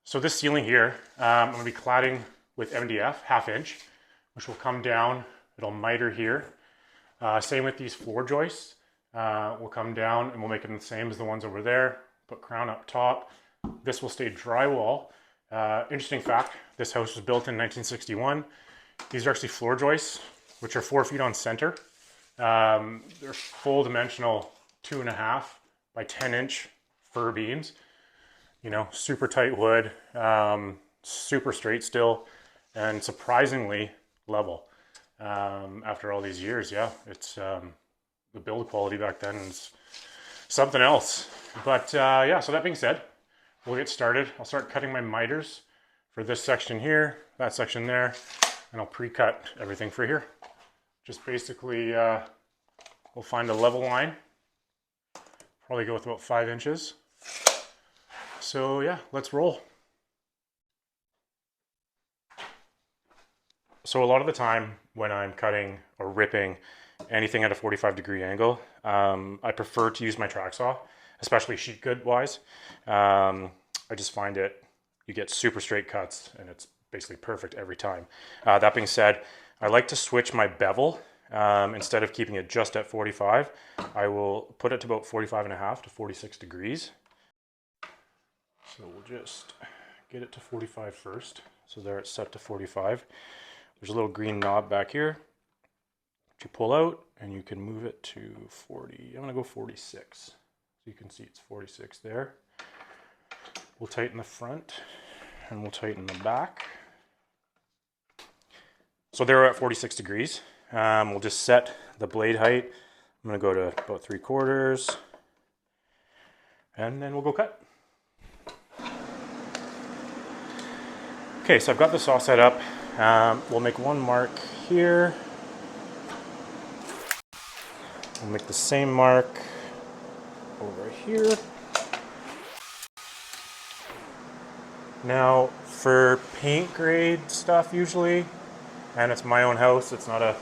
So this ceiling here, I'm going to be cladding with MDF, 1/2 inch, which will come down. It'll miter here. Same with these floor joists. Will come down and we'll make them the same as the ones over there. Put crown up top. This will stay drywall. Interesting fact, this house was built in 1961. These are actually floor joists, which are 4 feet on center. They're full dimensional 2.5 by 10 inch fir beams. You know, super tight wood, super straight still, and surprisingly level. After all these years, yeah, it's the build quality back then is something else. But yeah, so that being said, we'll get started. I'll start cutting my miters for this section here, that section there, and I'll pre-cut everything for here. Just basically, we'll find a level line. Probably go with about 5 inches. So yeah, let's roll. So a lot of the time when I'm cutting or ripping anything at a 45-degree angle, I prefer to use my track saw, especially sheet good wise. I just find you get super straight cuts and it's basically perfect every time. That being said, I like to switch my bevel. Instead of keeping it just at 45, I will put it to about 45.5 to 46 degrees. So we'll just get it to 45 first. So there it's set to 45. There's a little green knob back here that you pull out and you can move it to 40. I'm gonna go 46. So you can see it's 46 there. We'll tighten the front and we'll tighten the back. So they're at 46 degrees. We'll just set the blade height. I'm gonna go to about 3/4 and then we'll go cut. Okay, so I've got the saw set up. We'll make one mark here. We'll make the same mark over here. Now, for paint grade stuff usually, and it's my own house, it's not a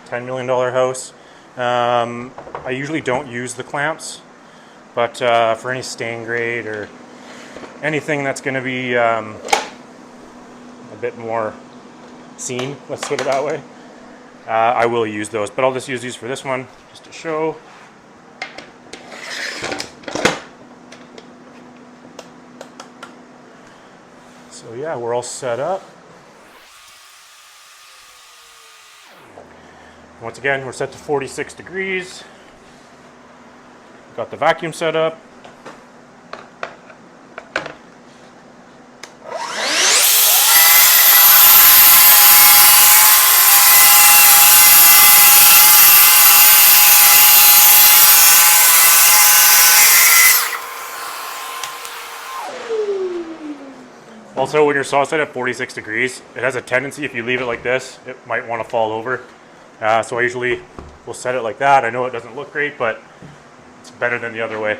$10 million house, I usually don't use the clamps, but for any stain grade or anything that's going to be a bit more seen, let's put it that way, I will use those, but I'll just use these for this one just to show. So yeah, we're all set up. Once again, we're set to 46 degrees. Got the vacuum set up. Also, when your saw set at 46 degrees, it has a tendency, if you leave it like this, it might want to fall over. So I usually will set it like that. I know it doesn't look great, but it's better than the other way.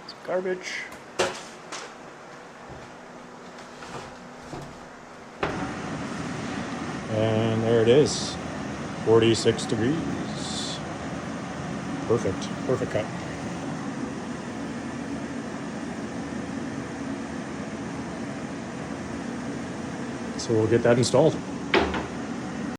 It's garbage. And there it is, 46 degrees. Perfect, perfect cut. So we'll get that installed.